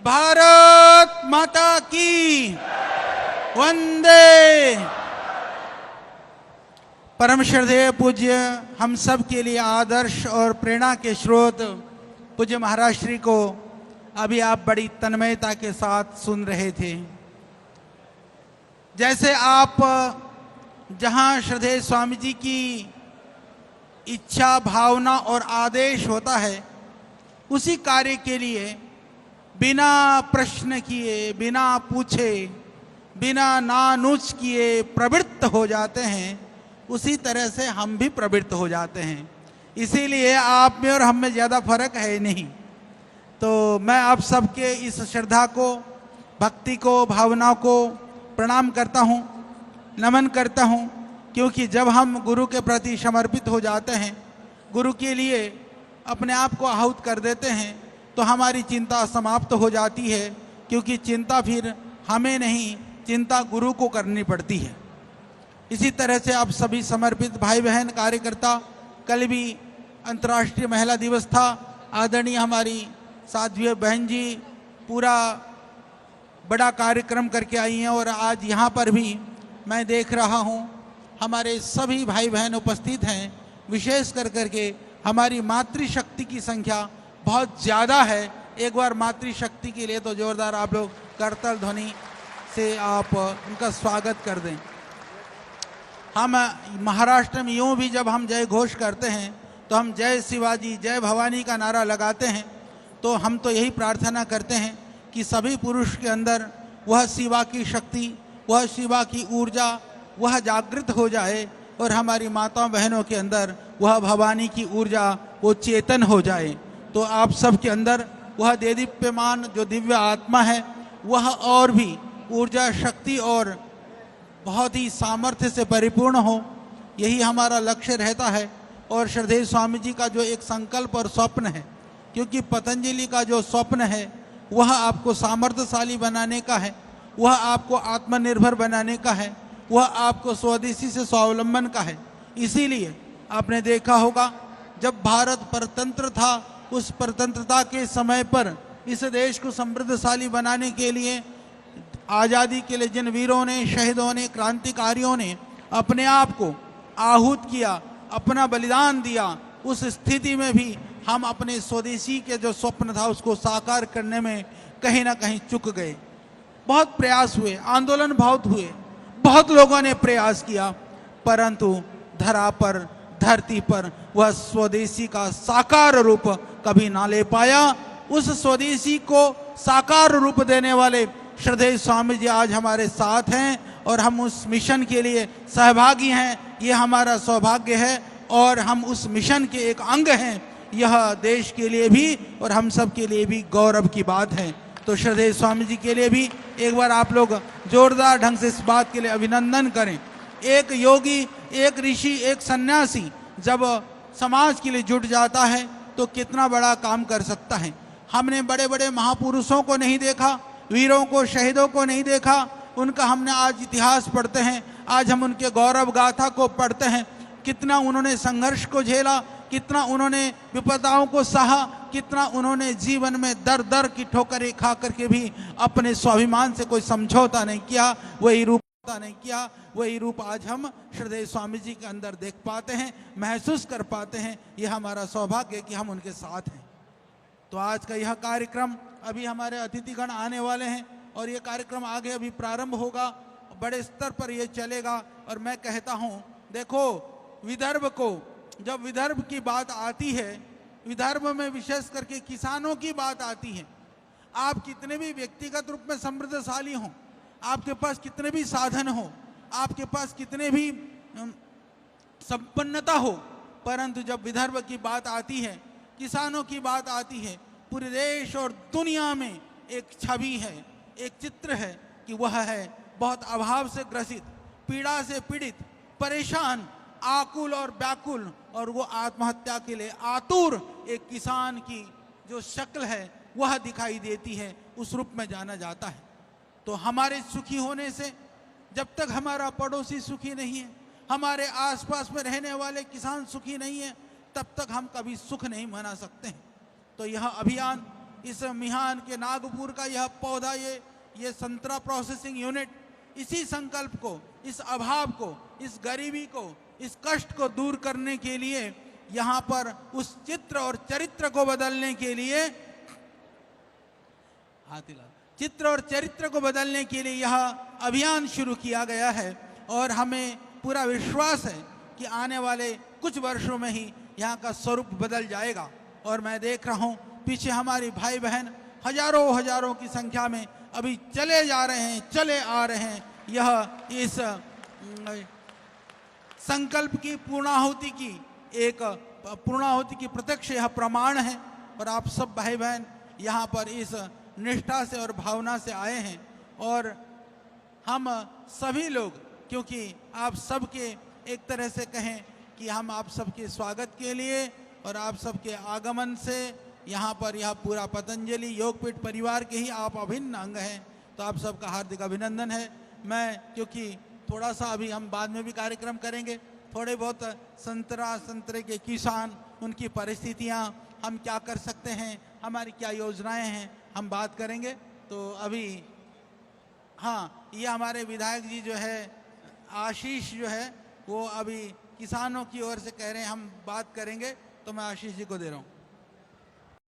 भारत माता की वंदे। परम श्रद्धेय पूज्य हम सब के लिए आदर्श और प्रेरणा के स्रोत पूज्य महाराज श्री को अभी आप बड़ी तन्मयता के साथ सुन रहे थे। जैसे आप जहां श्रद्धेय स्वामी जी की इच्छा, भावना और आदेश होता है, उसी कार्य के लिए बिना प्रश्न किए, बिना पूछे, बिना नानुच किए प्रवृत्त हो जाते हैं, उसी तरह से हम भी प्रवृत्त हो जाते हैं। इसीलिए आप में और हम में ज़्यादा फर्क है नहीं। तो मैं आप सबके इस श्रद्धा को, भक्ति को, भावना को प्रणाम करता हूँ, नमन करता हूँ, क्योंकि जब हम गुरु के प्रति समर्पित हो जाते हैं, गुरु के लिए अपने आप को आहूत कर देते हैं, तो हमारी चिंता समाप्त हो जाती है। क्योंकि चिंता फिर हमें नहीं, चिंता गुरु को करनी पड़ती है। इसी तरह से आप सभी समर्पित भाई बहन कार्यकर्ता, कल भी अंतर्राष्ट्रीय महिला दिवस था, आदरणीय हमारी साध्वी बहन जी पूरा बड़ा कार्यक्रम करके आई हैं और आज यहाँ पर भी मैं देख रहा हूँ हमारे सभी भाई बहन उपस्थित हैं। विशेष कर करके हमारी मातृशक्ति की संख्या बहुत ज़्यादा है। एक बार मातृशक्ति के लिए तो जोरदार आप लोग करताल ध्वनि से आप उनका स्वागत कर दें। हम महाराष्ट्र में यूँ भी जब हम जय घोष करते हैं तो हम जय शिवाजी, जय भवानी का नारा लगाते हैं, तो हम तो यही प्रार्थना करते हैं कि सभी पुरुष के अंदर वह शिवा की शक्ति, वह शिवा की ऊर्जा वह जागृत हो जाए और हमारी माताओं बहनों के अंदर वह भवानी की ऊर्जा वो चेतन हो जाए। तो आप सब के अंदर वह देदीप्यमान जो दिव्य आत्मा है वह और भी ऊर्जा, शक्ति और बहुत ही सामर्थ्य से परिपूर्ण हो, यही हमारा लक्ष्य रहता है। और श्रद्धेय स्वामी जी का जो एक संकल्प और स्वप्न है, क्योंकि पतंजलि का जो स्वप्न है वह आपको सामर्थ्यशाली बनाने का है, वह आपको आत्मनिर्भर बनाने का है, वह आपको स्वदेशी से स्वावलंबन का है। इसीलिए आपने देखा होगा जब भारत परतंत्र था, उस परतंत्रता के समय पर इस देश को समृद्धशाली बनाने के लिए, आज़ादी के लिए जिन वीरों ने, शहीदों ने, क्रांतिकारियों ने अपने आप को आहूत किया, अपना बलिदान दिया, उस स्थिति में भी हम अपने स्वदेशी के जो स्वप्न था उसको साकार करने में कहीं ना कहीं चूक गए। बहुत प्रयास हुए, आंदोलन बहुत हुए, बहुत लोगों ने प्रयास किया, परंतु धरा पर, धरती पर वह स्वदेशी का साकार रूप कभी ना ले पाया। उस स्वदेशी को साकार रूप देने वाले श्रद्धेय स्वामी जी आज हमारे साथ हैं और हम उस मिशन के लिए सहभागी हैं। ये हमारा सौभाग्य है और हम उस मिशन के एक अंग हैं। यह देश के लिए भी और हम सब के लिए भी गौरव की बात है। तो श्रद्धेय स्वामी जी के लिए भी एक बार आप लोग जोरदार ढंग से इस बात के लिए अभिनंदन करें। एक योगी, एक ऋषि, एक सन्यासी जब समाज के लिए जुट जाता है तो कितना बड़ा काम कर सकता है। हमने बड़े बड़े महापुरुषों को नहीं देखा, वीरों को, शहीदों को नहीं देखा, उनका हमने आज इतिहास पढ़ते हैं, आज हम उनके गौरव गाथा को पढ़ते हैं। कितना उन्होंने संघर्ष को झेला, कितना उन्होंने विपदाओं को सहा, कितना उन्होंने जीवन में दर दर की ठोकरें खा करके भी अपने स्वाभिमान से कोई समझौता नहीं किया, वही रूप नहीं किया, वही रूप आज हम श्रद्धेय स्वामी जी के अंदर देख पाते हैं, महसूस कर पाते हैं। यह हमारा सौभाग्य है कि हम उनके साथ हैं। तो आज का यह कार्यक्रम, अभी हमारे अतिथिगण आने वाले हैं और ये कार्यक्रम आगे अभी प्रारंभ होगा, बड़े स्तर पर ये चलेगा। और मैं कहता हूँ, देखो विदर्भ को, जब विदर्भ की बात आती है, विदर्भ में विशेष करके किसानों की बात आती है, आप कितने भी व्यक्तिगत रूप में समृद्धशाली हों, आपके पास कितने भी साधन हो, आपके पास कितने भी संपन्नता हो, परंतु जब विदर्भ की बात आती है, किसानों की बात आती है, पूरे देश और दुनिया में एक छवि है, एक चित्र है कि वह है बहुत अभाव से ग्रसित, पीड़ा से पीड़ित, परेशान, आकुल और व्याकुल, और वो आत्महत्या के लिए आतुर एक किसान की जो शक्ल है वह दिखाई देती है, उस रूप में जाना जाता है। तो हमारे सुखी होने से, जब तक हमारा पड़ोसी सुखी नहीं है, हमारे आसपास में रहने वाले किसान सुखी नहीं है, तब तक हम कभी सुख नहीं मना सकते हैं। तो यह अभियान इस मिहान के नागपुर का यह पौधा, ये संतरा प्रोसेसिंग यूनिट इसी संकल्प को, इस अभाव को, इस गरीबी को, इस कष्ट को दूर करने के लिए, यहाँ पर उस चित्र और चरित्र को बदलने के लिए, चित्र और चरित्र को बदलने के लिए यह अभियान शुरू किया गया है। और हमें पूरा विश्वास है कि आने वाले कुछ वर्षों में ही यहाँ का स्वरूप बदल जाएगा। और मैं देख रहा हूँ पीछे हमारी भाई बहन हजारों की संख्या में अभी चले जा रहे हैं, चले आ रहे हैं। यह इस संकल्प की पूर्णाहुति की प्रत्यक्ष यह प्रमाण है। और आप सब भाई बहन यहाँ पर इस निष्ठा से और भावना से आए हैं। और हम सभी लोग, क्योंकि आप सबके एक तरह से कहें कि हम आप सबके स्वागत के लिए और आप सबके आगमन से यहाँ पर यह पूरा पतंजलि योगपीठ परिवार के ही आप अभिन्न अंग हैं, तो आप सबका हार्दिक अभिनंदन है। मैं क्योंकि थोड़ा सा अभी हम बाद में भी कार्यक्रम करेंगे, थोड़े बहुत संतरे के किसान, उनकी परिस्थितियाँ, हम क्या कर सकते हैं, हमारी क्या योजनाएं हैं, हम बात करेंगे। तो अभी हाँ, ये हमारे विधायक जी जो है आशीष जो है वो अभी किसानों की ओर से कह रहे हैं हम बात करेंगे, तो मैं आशीष जी को दे रहा हूँ।